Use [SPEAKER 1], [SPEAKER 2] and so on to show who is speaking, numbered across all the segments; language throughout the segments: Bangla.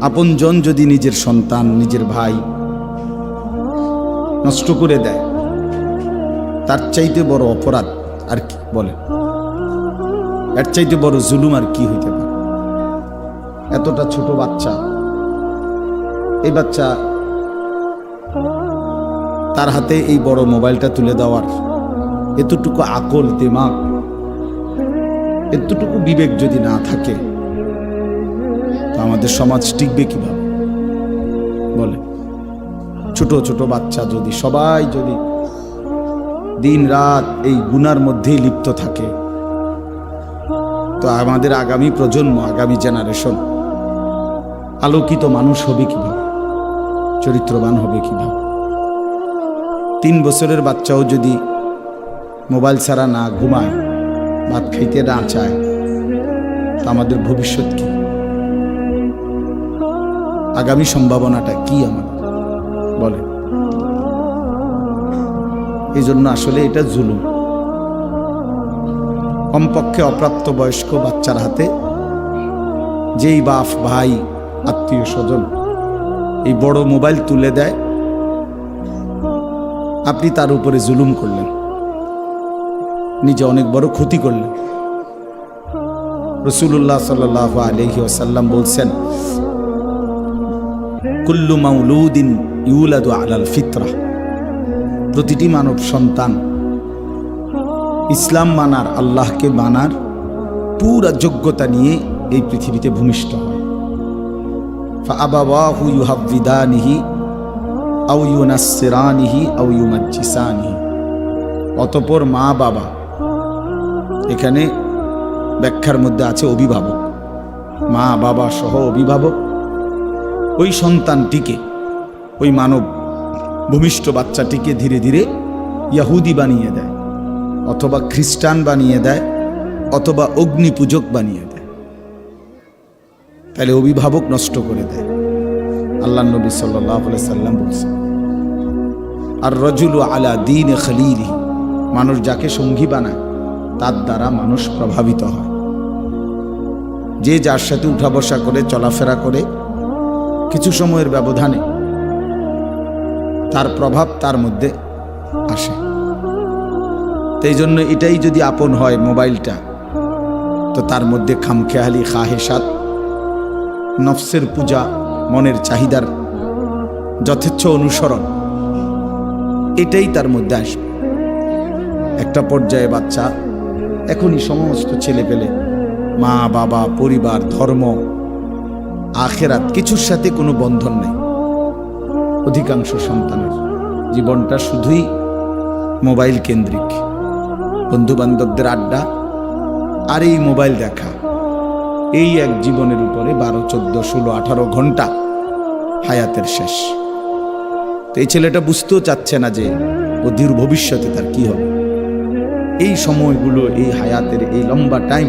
[SPEAKER 1] আপনজন যদি নিজের সন্তান, নিজের ভাই নষ্ট করে দেয়, তার চাইতে বড় অপরাধ আর কি বলে? এর চাইতে বড় জুলুম আর কি হইতে পারে? এতটা ছোট বাচ্চা, এই বাচ্চা তার হাতে এই বড় মোবাইলটা তুলে দেওয়ার এতটুকু আকল, দিমাগ, এতটুকু বিবেক যদি না থাকে, তো আমাদের সমাজ টিকবে কিভাবে বলে? ছোট ছোট বাচ্চা যদি সবাই যদি দিন রাত এই গুনার মধ্যেই লিপ্ত থাকে, তো আমাদের আগামী প্রজন্ম, আগামী জেনারেশন আলোকিত মানুষ হবে কিভাবে? চরিত্রবান হবে কিভাবে? 3 বছরের বাচ্চাও যদি মোবাইল ছাড়া না ঘুমায়, ভাত খাইতে না চায়, তো আমাদের ভবিষ্যৎ কি? আগামী সম্ভাবনাটা কি আমাদের বলে? এই জন্য আসলে এটা জুলুম। কমপক্ষে অপ্রাপ্তবয়স্ক বাচ্চার হাতে যেই বাপ, ভাই, আত্মীয় স্বজন এই বড় মোবাইল তুলে দেয়, আপনি তার উপরে জুলুম করলেন, নিজে অনেক বড় ক্ষতি করলেন। রাসূলুল্লাহ সাল্লাল্লাহু আলাইহি ওয়াসাল্লাম বলছেন, কুল্লু মাউলুদিন ইউলাদু আলাল ফিতরা, প্রতিটি মানব সন্তান ইসলাম মানার, আল্লাহকে মানার পুরা যোগ্যতা নিয়ে এই পৃথিবীতে ভূমিষ্ঠ হয়। ফাআবাওয়াহু ইউহাব্বিদানিহি আও ইউনাসসিরানিহি আও ইউমাজ্জিসানিহি, অতঃপর মা বাবা, এখানে ব্যাখ্যার মধ্যে আছে অভিভাবক, মা বাবা সহ অভিভাবক ওই সন্তানটিকে, ওই মানব ভূমিষ্ঠ বাচ্চাটিকে ধীরে ধীরে ইহুদি বানিয়ে দেয়, অথবা খ্রিস্টান বানিয়ে দেয়, অথবা অগ্নি পূজক বানিয়ে দেয়। তাহলে অভিভাবক নষ্ট করে দেয়। আল্লাহর নবী সাল্লাল্লাহু আলাইহি সাল্লাম বলছেন, আর রাজুলু আলা দীন খলিলিহি, মানুষ যাকে সঙ্গী বানায় তার দ্বারা মানুষ প্রভাবিত হয়। যে যার সাথে উঠা বসা করে, চলাফেরা করে, কিছু সময়ের ব্যবধানে তার প্রভাব তার মধ্যে আসে। এই জন্য এটাই যদি আপন হয় মোবাইলটা, তো তার মধ্যে খামখেয়ালি, খাহেসাত, নফসের পূজা, মনের চাহিদার যথেচ্ছ অনুসরণ, এটাই তার মধ্যে আসবে। একটা পর্যায়ে বাচ্চা এখনই সমস্ত ছেলে পেলে মা বাবা, পরিবার, ধর্ম, আখেরাত কিছুর সাথে কোনো বন্ধন নেই। অধিকাংশ সন্তানের জীবনটা শুধুই মোবাইল কেন্দ্রিক, বন্ধু বান্ধবদের আড্ডা আর এই মোবাইল দেখা, এই এক জীবনের উপরে 12, 14, 16, 18 ঘন্টা হায়াতের শেষ। তো এই ছেলেটা বুঝতেও চাচ্ছে না যে অধীর ভবিষ্যতে তার কি হবে। এই সময়গুলো, এই হায়াতের এই লম্বা টাইম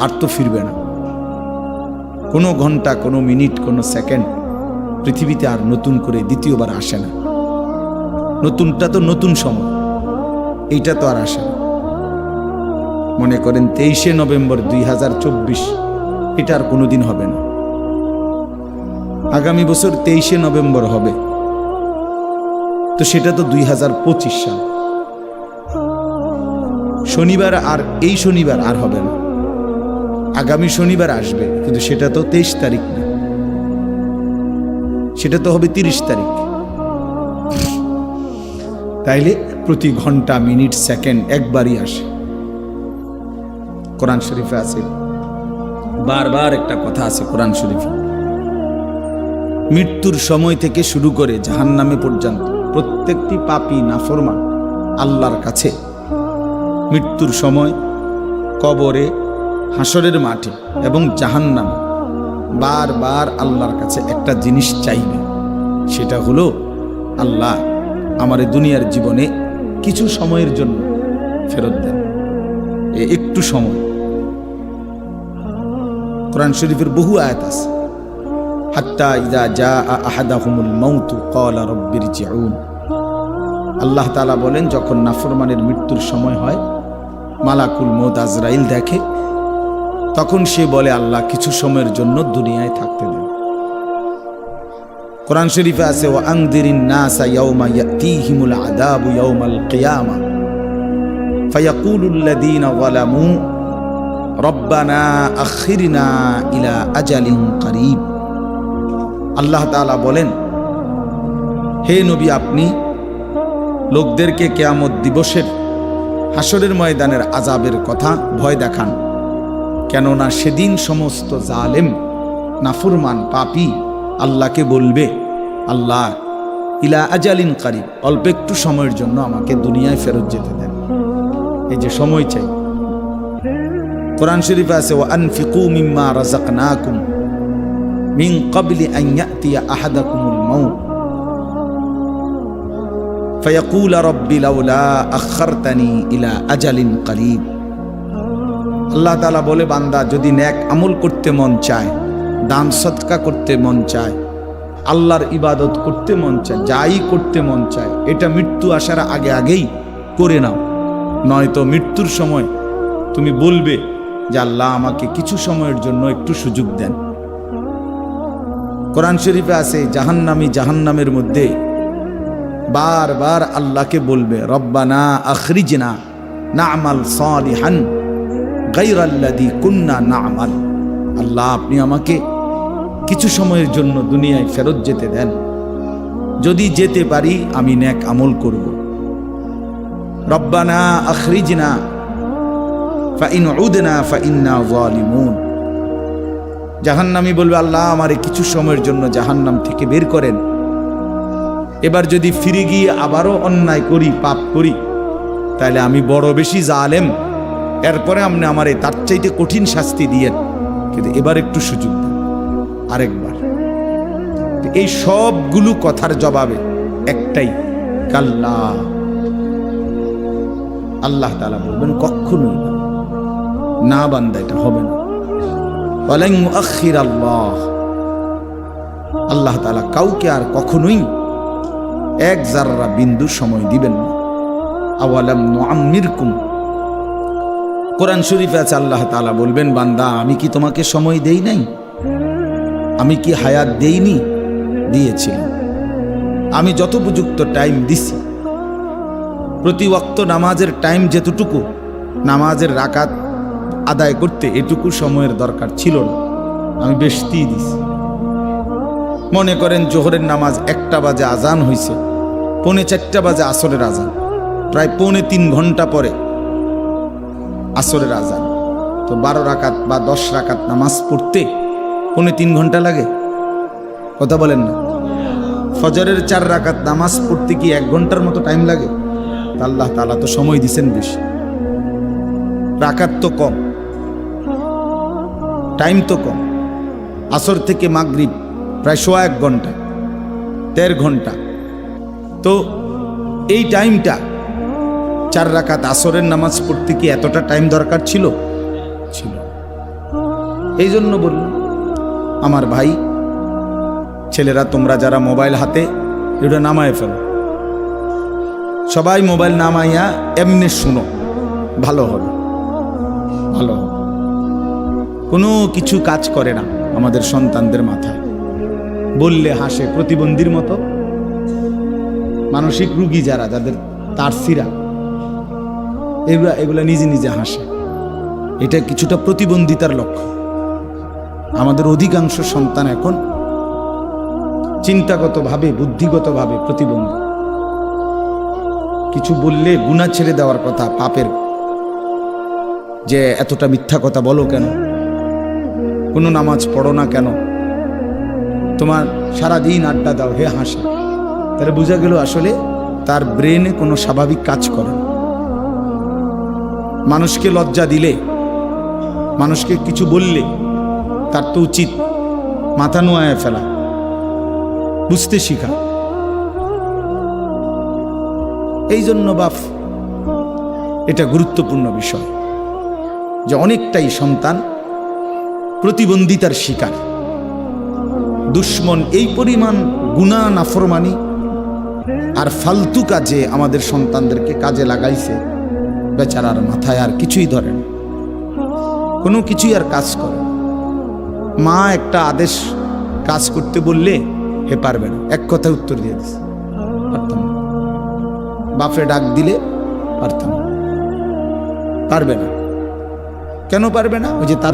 [SPEAKER 1] আর তো ফিরবে না। কোনো ঘন্টা, কোনো মিনিট, কোনো সেকেন্ড পৃথিবীতে আর নতুন করে দ্বিতীয়বার আসে না। নতুনটা তো নতুন সময়, এইটা তো আর আসে না। মনে করেন 23শে নভেম্বর 2024, এটা আর কোনোদিন হবে না। আগামী বছর 23শে নভেম্বর হবে, তো সেটা তো 2025 সাল। শনিবার আর এই শনিবার আর হবে না, আগামী শনিবার আসবে, কিন্তু সেটা তো 23 তারিখ না, সেটা তো হবে 30 তারিখ। তাইলে প্রতি ঘন্টা, মিনিট, সেকেন্ড একবারই আসে। কোরআন শরীফে আছে, বারবার একটা কথা আছে কোরআন শরীফে, মৃত্যুর সময় থেকে শুরু করে জাহান্নামে পর্যন্ত প্রত্যেকটি পাপী নাফরমান আল্লাহর কাছে মৃত্যুর সময়, কবরে, হাসরের মাঠে এবং জাহান্নামে বারবার আল্লাহর কাছে একটা জিনিস চাইবে। সেটা হলো, আল্লাহ আমার দুনিয়ার জীবনে কিছু সময়ের জন্য ফেরত দেন, একটু সময়। কোরআন শরীফের বহু আয়াত আছে, হাত্তা ইযা জাআ আহাদাহুমুল মাউতু ক্বালা রাব্বিরজিউন। আল্লাহ তাআলা বলেন, যখন নাফরমানের মৃত্যুর সময় হয়, মালাকুল মউত আজরাইল দেখে, তখন সে বলে, আল্লাহ কিছু সময়ের জন্য দুনিয়ায় থাকতে দেন। কোরআন শরীফে আছে ওয়া আনযিরিন নাসা ইয়াওমা ইয়াতিহিমুল আযাবু ইয়াওমাল কিয়ামা ফায়াকুলুল লাযীনা যালামু রব্বানা আখিরনা ইলা আজালিন করিব। আল্লাহ তাআলা বলেন, হে নবী, আপনি লোকদেরকে কিয়ামত দিবসের হাসরের ময়দানের আযাবের কথা ভয় দেখান, কেননা সেদিন সমস্ত জালেম নাফরমান পাপী আল্লাহকে বলবে, আল্লাহ ইলা আজালিন করিব, অল্প একটু সময়ের জন্য আমাকে দুনিয়ায় ফেরত যেতে দেন। এই যে সময় চাই। কোরআন শরীফে আছে ওয়া আনফিকু মিম্মা রাযাকনাকুম মিন ক্বাবলি আন ইয়াতিয়া আহাদাকুমুল মাউত ফায়াকুল রাব্বি লাউলা আখারতানি ইলা আজালিন করিব। আল্লাহ তাআলা বলে, বান্দা যদি নেক আমল করতে মন চায়, দান সদকা করতে মন চায়, আল্লাহর ইবাদত করতে মন চায়, যাই করতে মন চায়, এটা মৃত্যু আসার আগে আগেই করে নাও, নয়তো মৃত্যুর সময় তুমি বলবে যে আল্লাহ আমাকে কিছু সময়ের জন্য একটু সুযোগ দেন। কোরআন শরীফে আছে জাহান্নামী জাহান্নামের মধ্যে বারবার আল্লাহকে বলবে, রব্বানা আখরিজনা না'মাল সালিহান গায়রাল্লাযী কুন্না না'মাল। আল্লাহ, আপনি আমাকে কিছু সময়ের জন্য দুনিয়ায় ফেরত যেতে দেন, যদি যেতে পারি আমি নেক আমল করব। রব্বানা আখরিজনা ফাইন উদনা ফাইন্না যালিমুন। জাহান্নামী বলবে, আল্লাহ আমারে কিছু সময়ের জন্য জাহান্নাম থেকে বের করেন, এবার যদি ফিরে গিয়ে আবারও অন্যায় করি, পাপ করি, তাহলে আমি বড় বেশি জালেম, এরপরে আপনি আমারে তার চাইতে কঠিন শাস্তি দিয়েন, কিন্তু এবার একটু সুযোগ দেন আরেকবার। এই সবগুলো কথার জবাবে একটাই, কাল্লা। আল্লাহ তাআলা বলবেন, কখনোই না বান্দা, এটা হবে না। ওয়ালান ইউআখির আল্লাহ তাআলা কাউকে আর কখনোই এক জাররা বিন্দু সময় দিবেন না। আওয়ালাম নুআম্মিরকুম, কোরআন শরীফে আছে আল্লাহ তাআলা বলবেন, বান্দা আমি কি তোমাকে সময় দেই নাই? আমি কি হায়াত দেইনি? দিয়েছিলাম। আমি যথোপযুক্ত টাইম দিছি। প্রতি ওয়াক্ত নামাজের টাইম যেতটুকু নামাজের রাকাত আদায় করতে এটুকু সময়ের দরকার ছিল না, আমি বেশি দিছি। মনে করেন জোহরের নামাজ 1টা বাজে আজান হয়েছে, 3:45 বাজে আসরের আজান, প্রায় 3.25 ঘন্টা পরে আসরের আজান, তো 12 রাকাত বা 10 রাকাত নামাজ পড়তে 3.25 ঘন্টা লাগে? কথা বলেন না। ফজরের 4 রাকাত নামাজ পড়তে কি 1 ঘন্টার মতো টাইম লাগে? আল্লাহ তাআলা তো সময় দিছেন বেশি, রাকাত তো কম, টাইম তো কম। আসর থেকে মাগরিব প্রায় 1 ঘন্টা, 1.5 ঘন্টা। তো এই টাইমটা 4 রাকাত আসরের নামাজ পড়তে কি এতটা টাইম দরকার ছিল? ছিল। এই জন্য বললাম, আমার ভাই ছেলেরা, তোমরা যারা মোবাইল হাতে, এটা নামায় ফেলো, সবাই মোবাইল নামাইয়া এমনি শুনো, ভালো হবে, ভালো হবে। কোনো কিছু কাজ করে না আমাদের সন্তানদের মাথায়, বললে হাসে, প্রতিবন্ধীর মতো। মানসিক রোগী যারা, যাদের তারসিরা, এগুলা নিজে নিজে হাসে। এটা কিছুটা প্রতিবন্ধিতার লক্ষ্য। আমাদের অধিকাংশ সন্তান এখন চিন্তাগতভাবে, বুদ্ধিগতভাবে প্রতিবন্ধী। কিছু বললে গুনাহ ছেড়ে দেওয়ার কথা, পাপের, যে এতটা মিথ্যা কথা বলো কেন, কোনো নামাজ পড়ো না কেন, তোমার সারাদিন আড্ডা দাও, হে হাসে। তাহলে বোঝা গেল আসলে তার ব্রেনে কোনো স্বাভাবিক কাজ করে না। মানুষকে লজ্জা দিলে, মানুষকে কিছু বললে তার তো উচিত মাথা নোয়ায় ফেলা, বুঝতে শিখা। এই জন্য বাপ, এটা গুরুত্বপূর্ণ বিষয় যে অনেকটাই সন্তান প্রতিবন্ধিতার শিকার। দুশ্মন এই পরিমাণ গুনাহ, নাফরমানি আর ফালতু কাজে আমাদের সন্তানদেরকে কাজে লাগাইছে, বেচারার মাথায় আর কিছুই ধরে না, কোনো কিছুই আর কাজ করে। মা একটা আদেশ কাজ করতে বললে হে পারবে না, এক কথায় উত্তর দিয়ে দিছে, পারতাম না। বাপরে ডাক দিলে পারতাম না, পারবে না। কেন পারবে না? ওই যে তার